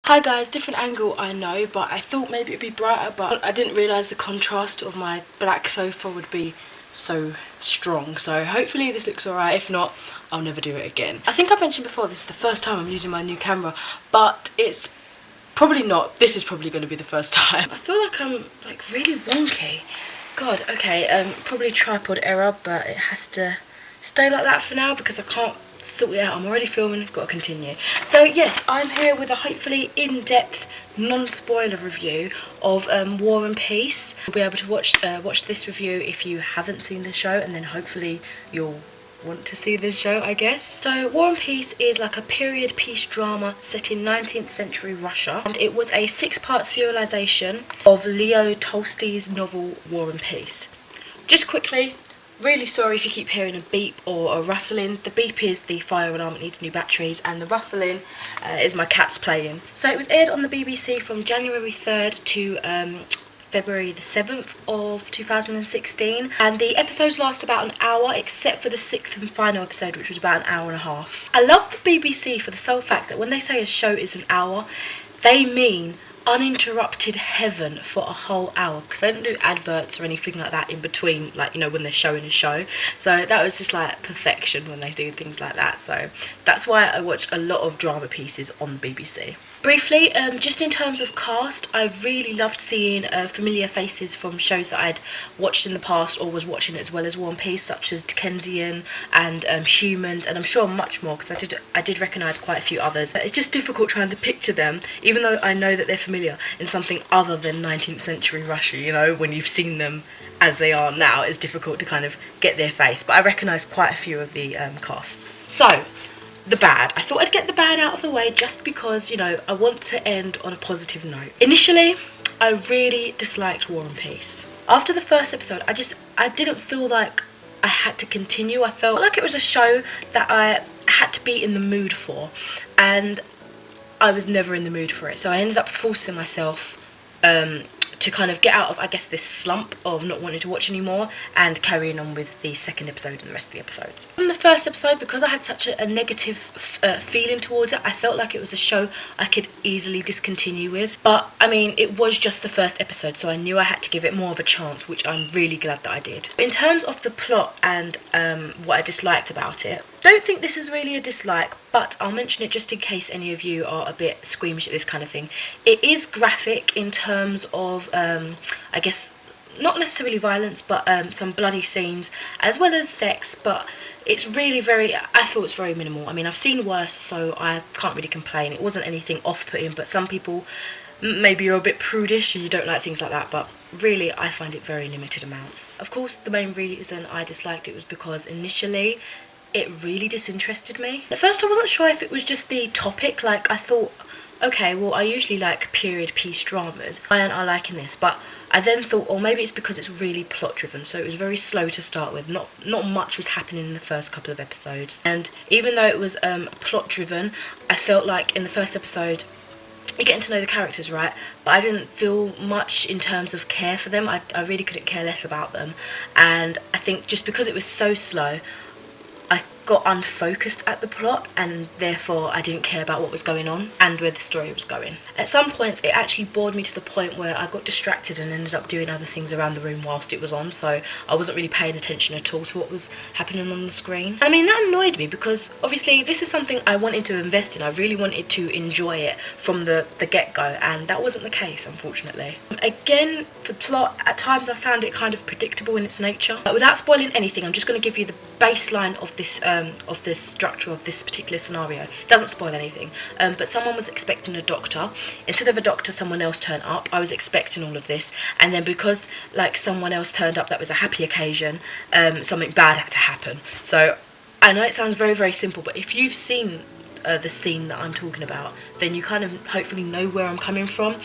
Hi guys, different angle I know, but I thought maybe it'd be brighter, but I didn't realise the contrast of my black sofa would be so strong. So hopefully this looks alright. If not, I'll never do it again. I think I mentioned before this is the first time I'm using my new camera, but it's probably not. This is probably going to be the first time. I feel like I'm like really wonky. God, okay, probably tripod error, but it has to stay like that for now because I can't sort it out. I'm already filming, got to continue. So yes, I'm here with a hopefully in-depth, non-spoiler review of War and Peace. You'll be able to watch this review if you haven't seen the show, and then hopefully you'll want to see this show, I guess. So War and Peace is like a period piece drama set in 19th century Russia, and it was a 6-part serialization of Leo Tolstoy's novel War and Peace. Just quickly, really sorry if you keep hearing a beep or a rustling. The beep is the fire alarm, it needs new batteries, and the rustling is my cats playing. So it was aired on the BBC from January 3rd to February the 7th of 2016, and the episodes last about an hour except for the 6th and final episode, which was about an hour and a half. I love the BBC for the sole fact that when they say a show is an hour, they mean uninterrupted heaven for a whole hour, because they don't do adverts or anything like that in between, like, you know, when they're showing a show. So that was just like perfection when they do things like that. So that's why I watch a lot of drama pieces on the BBC. Briefly, just in terms of cast, I really loved seeing familiar faces from shows that I'd watched in the past or was watching as well as War and Peace, such as Dickensian and Humans, and I'm sure much more, because I did recognise quite a few others. It's just difficult trying to picture them, even though I know that they're familiar, in something other than 19th century Russia. You know, when you've seen them as they are now, it's difficult to kind of get their face, but I recognise quite a few of the casts. So, the bad. I thought I'd get the bad out of the way just because, you know, I want to end on a positive note. Initially, I really disliked War and Peace. After the first episode, I didn't feel like I had to continue. I felt like it was a show that I had to be in the mood for, and I was never in the mood for it. So I ended up forcing myself to kind of get out of, I guess, this slump of not wanting to watch anymore and carrying on with the second episode and the rest of the episodes. From the first episode, because I had such a negative feeling towards it, I felt like it was a show I could easily discontinue with. But, I mean, it was just the first episode, so I knew I had to give it more of a chance, which I'm really glad that I did. In terms of the plot and what I disliked about it, don't think this is really a dislike, but I'll mention it just in case any of you are a bit squeamish at this kind of thing. It is graphic in terms of, I guess, not necessarily violence, but some bloody scenes, as well as sex, but it's really I feel it's very minimal. I mean, I've seen worse, so I can't really complain. It wasn't anything off-putting, but some people, maybe you're a bit prudish and you don't like things like that, but really I find it very limited amount. Of course, the main reason I disliked it was because initially it really disinterested me. At first I wasn't sure if it was just the topic. Like, I thought, okay, well, I usually like period piece dramas, why aren't I liking this? But I then thought, oh, maybe it's because it's really plot driven, so it was very slow to start with. Not much was happening in the first couple of episodes, and even though it was plot driven, I felt like in the first episode you're getting to know the characters, right? But I didn't feel much in terms of care for them. I really couldn't care less about them, and I think just because it was so slow, I got unfocused at the plot, and therefore I didn't care about what was going on and where the story was going. At some points it actually bored me to the point where I got distracted and ended up doing other things around the room whilst it was on, so I wasn't really paying attention at all to what was happening on the screen. I mean, that annoyed me because obviously this is something I wanted to invest in. I really wanted to enjoy it from the get-go, and that wasn't the case, unfortunately. Again, the plot, at times I found it kind of predictable in its nature. But without spoiling anything, I'm just going to give you the baseline of this structure of this particular scenario. It doesn't spoil anything, but someone was expecting a doctor. Instead of a doctor, someone else turned up. I was expecting all of this, and then because like someone else turned up that was a happy occasion, something bad had to happen. So I know it sounds very, very simple, but if you've seen the scene that I'm talking about, then you kind of hopefully know where I'm coming from.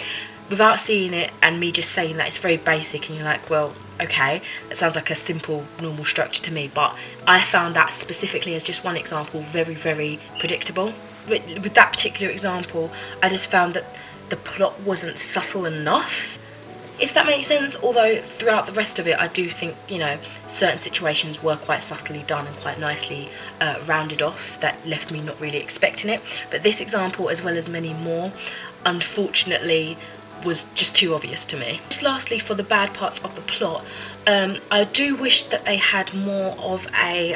Without seeing it and me just saying that, it's very basic and you're like, well, okay, that sounds like a simple, normal structure to me, but I found that specifically as just one example very, very predictable. With that particular example, I just found that the plot wasn't subtle enough, if that makes sense, although throughout the rest of it I do think, you know, certain situations were quite subtly done and quite nicely rounded off that left me not really expecting it. But this example, as well as many more, unfortunately was just too obvious to me. Just lastly, for the bad parts of the plot, I do wish that they had more of a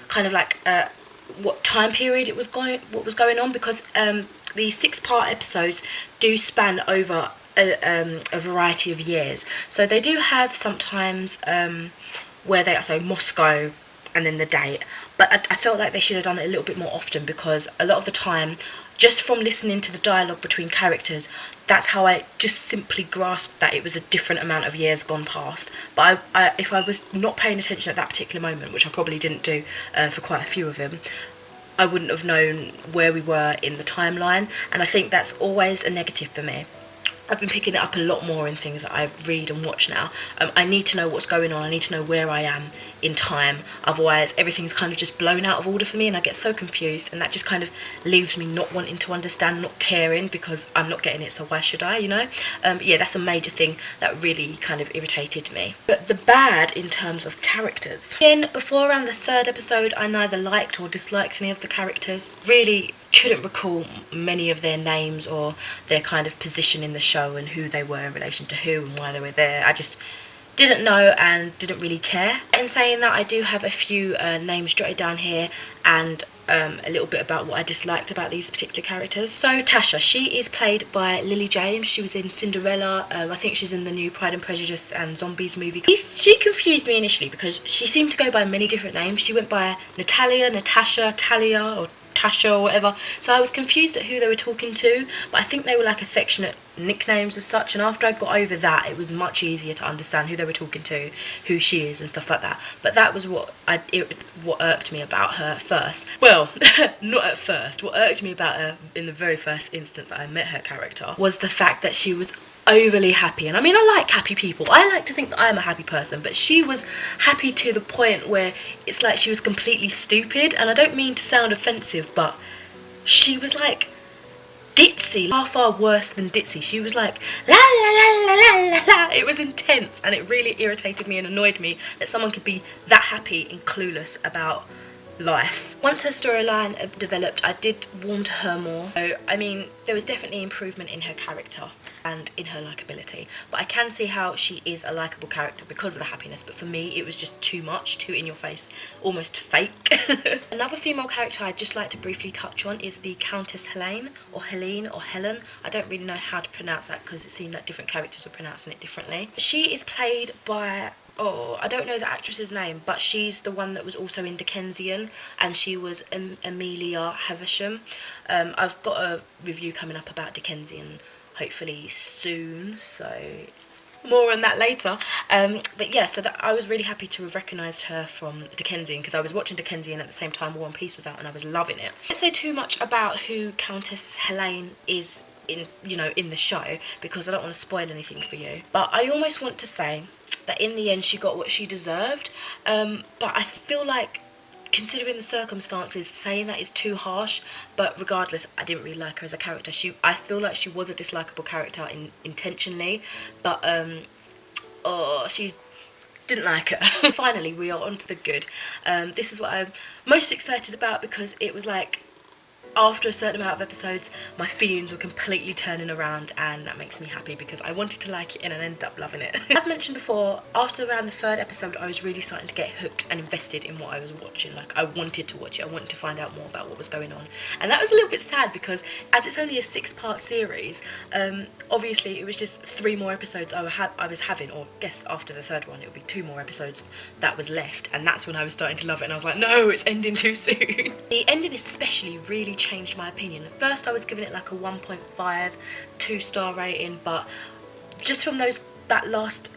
kind of like what time period what was going on, because the 6-part episodes do span over a variety of years. So they do have sometimes where they are, so Moscow and then the date, but I felt like they should have done it a little bit more often, because a lot of the time, just from listening to the dialogue between characters, that's how I just simply grasped that it was a different amount of years gone past. But if I was not paying attention at that particular moment, which I probably didn't do for quite a few of them, I wouldn't have known where we were in the timeline, and I think that's always a negative for me. I've been picking it up a lot more in things that I read and watch now. I need to know what's going on, I need to know where I am in time, otherwise everything's kind of just blown out of order for me and I get so confused, and that just kind of leaves me not wanting to understand, not caring, because I'm not getting it, so why should I, you know? But yeah, that's a major thing that really kind of irritated me. But the bad in terms of characters. Again, before around the 3rd episode, I neither liked or disliked any of the characters. Really couldn't recall many of their names or their kind of position in the show and who they were in relation to who and why they were there. I just didn't know and didn't really care. In saying that, I do have a few names jotted down here and a little bit about what I disliked about these particular characters. So Tasha, she is played by Lily James. She was in Cinderella. I think she's in the new Pride and Prejudice and Zombies movie. She confused me initially because she seemed to go by many different names. She went by Natalia, Natasha, Talia, or Tasha or whatever, so I was confused at who they were talking to, but I think they were like affectionate nicknames as such, and after I got over that, it was much easier to understand who they were talking to, who she is and stuff like that. But that was what irked me about her first. Well, not at first. What irked me about her in the very first instance that I met her character was the fact that she was overly happy. And I mean, I like happy people, I like to think that I'm a happy person, but she was happy to the point where it's like she was completely stupid, and I don't mean to sound offensive, but she was like ditzy, far worse than ditzy. She was like la la la la la la la. It was intense, and it really irritated me and annoyed me that someone could be that happy and clueless about life. Once her storyline developed, I did warm to her more. So, I mean, there was definitely improvement in her character and in her likability, but I can see how she is a likeable character because of the happiness, but for me it was just too much, too in your face, almost fake. Another female character I'd just like to briefly touch on is the Countess Helene, or Helene, or Helen. I don't really know how to pronounce that because it seemed like different characters were pronouncing it differently. She is played by, oh, I don't know the actress's name, but she's the one that was also in Dickensian, and she was Amelia Havisham. I've got a review coming up about Dickensian hopefully soon, so more on that later. But yeah, so I was really happy to have recognised her from Dickensian, because I was watching Dickensian at the same time War and Peace was out and I was loving it. I don't say too much about who Countess Helene is in the show, because I don't want to spoil anything for you, but I almost want to say that in the end she got what she deserved, but I feel like, considering the circumstances, saying that is too harsh. But regardless, I didn't really like her as a character. I feel like she was a dislikable character intentionally, but she didn't like her. Finally, we are on to the good. This is what I'm most excited about, because it was like, after a certain amount of episodes, my feelings were completely turning around, and that makes me happy because I wanted to like it and I ended up loving it. As mentioned before, after around the 3rd episode, I was really starting to get hooked and invested in what I was watching. Like, I wanted to watch it, I wanted to find out more about what was going on. And that was a little bit sad because, as it's only a 6-part series, obviously it was just 3 more episodes I was having, or I guess after the 3rd one it would be 2 more episodes that was left, and that's when I was starting to love it, and I was like, no, it's ending too soon. The ending especially really changed my opinion. At first I was giving it like a 1.5, 2-star rating, but just from that last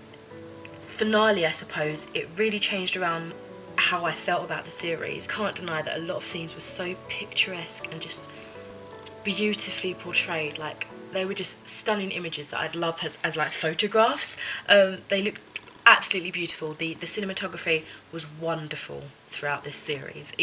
finale, I suppose, it really changed around how I felt about the series. Can't deny that a lot of scenes were so picturesque and just beautifully portrayed. Like, they were just stunning images that I'd love as like photographs. They looked absolutely beautiful. The cinematography was wonderful throughout this series.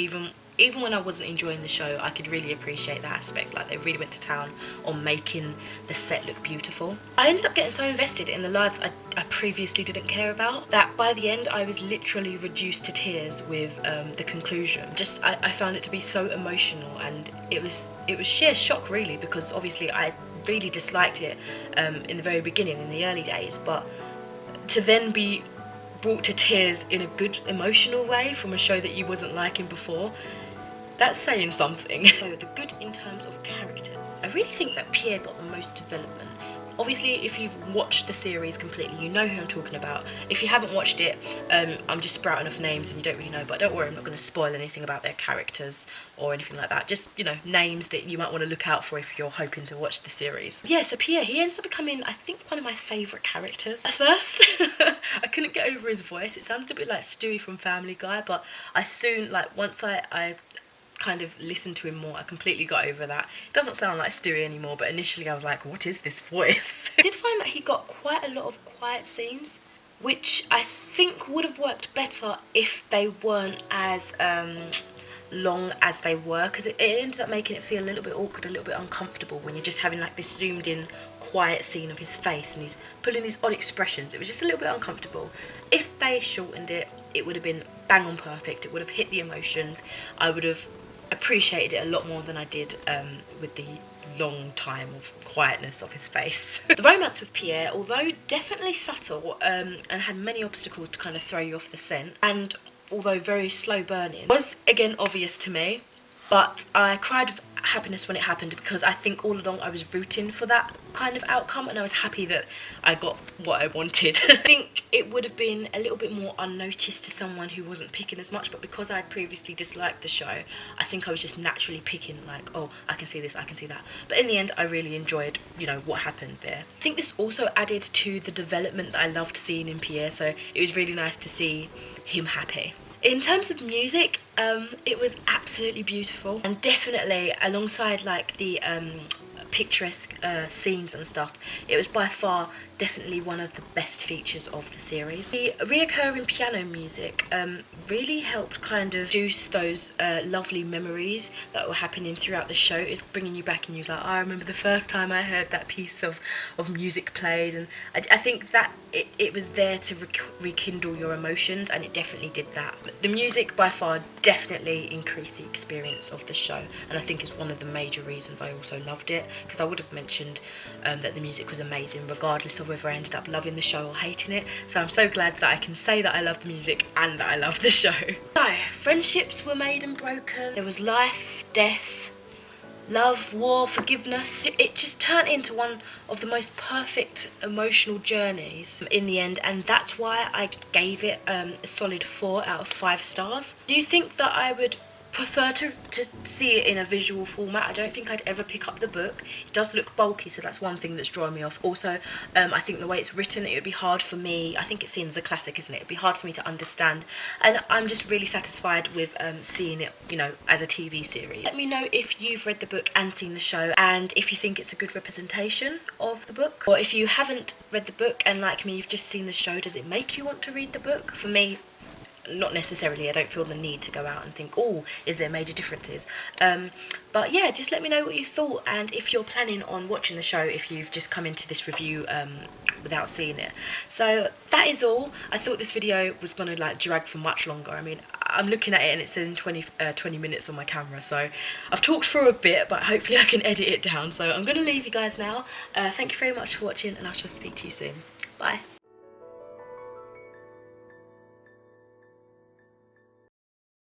Even when I wasn't enjoying the show, I could really appreciate that aspect. Like, they really went to town on making the set look beautiful. I ended up getting so invested in the lives I previously didn't care about, that by the end I was literally reduced to tears with the conclusion. I found it to be so emotional, and it was sheer shock really, because obviously I really disliked it in the very beginning, in the early days, but to then be brought to tears in a good emotional way from a show that you wasn't liking before, that's saying something. So the good in terms of characters. I really think that Pierre got the most development. Obviously, if you've watched the series completely, you know who I'm talking about. If you haven't watched it, I'm just sprouting off names and you don't really know, but don't worry, I'm not going to spoil anything about their characters or anything like that. Just, you know, names that you might want to look out for if you're hoping to watch the series. Yeah, so Pierre, he ends up becoming, I think, one of my favourite characters. At first, I couldn't get over his voice. It sounded a bit like Stewie from Family Guy, but I soon, like, once I kind of listened to him more, I completely got over that. It doesn't sound like Stewie anymore, but initially I was like, what is this voice? I did find that he got quite a lot of quiet scenes, which I think would have worked better if they weren't as long as they were, because it ended up making it feel a little bit awkward, a little bit uncomfortable when you're just having like this zoomed in quiet scene of his face and he's pulling these odd expressions. It was just a little bit uncomfortable. If they shortened it, it would have been bang on perfect. It would have hit the emotions. I would have appreciated it a lot more than I did with the long time of quietness of his face. The romance with Pierre, although definitely subtle and had many obstacles to kind of throw you off the scent, and although very slow burning, was again obvious to me, but I cried with happiness when it happened because I think all along I was rooting for that kind of outcome and I was happy that I got what I wanted. I think it would have been a little bit more unnoticed to someone who wasn't picking as much, but because I had previously disliked the show, I think I was just naturally picking like, oh, I can see this, I can see that. But in the end, I really enjoyed, you know, what happened there. I think this also added to the development that I loved seeing in Pierre, so it was really nice to see him happy. In terms of music, it was absolutely beautiful, and definitely alongside like the picturesque scenes and stuff, it was by far definitely one of the best features of the series. The reoccurring piano music really helped kind of juice those lovely memories that were happening throughout the show. It's bringing you back and you're like, oh, I remember the first time I heard that piece of music played, and I think that it was there to rekindle your emotions, and it definitely did that. The music by far definitely increased the experience of the show, and I think it's one of the major reasons I also loved it, because I would have mentioned that the music was amazing regardless of whether I ended up loving the show or hating it. So I'm so glad that I can say that I love the music and that I love the show. So friendships were made and broken. There was life, death, love, war, forgiveness. It just turned into one of the most perfect emotional journeys in the end, and that's why I gave it a solid 4 out of 5 stars. Do you think that I would prefer to see it in a visual format? I don't think I'd ever pick up the book. It does look bulky, so that's one thing that's drawing me off. Also, I think the way it's written, it would be hard for me, I think it's seen as a classic, isn't it? It'd be hard for me to understand, and I'm just really satisfied with seeing it, you know, as a TV series. Let me know if you've read the book and seen the show, and if you think it's a good representation of the book, or if you haven't read the book and like me, you've just seen the show, does it make you want to read the book? For me, not necessarily. I don't feel the need to go out and think, oh, is there major differences? But yeah, just let me know what you thought, and if you're planning on watching the show, if you've just come into this review without seeing it. So that is all. I thought this video was going to like drag for much longer. I mean, I'm looking at it and it's in 20 minutes on my camera, so I've talked for a bit, but hopefully I can edit it down. So I'm going to leave you guys now. Thank you very much for watching, and I shall speak to you soon. Bye.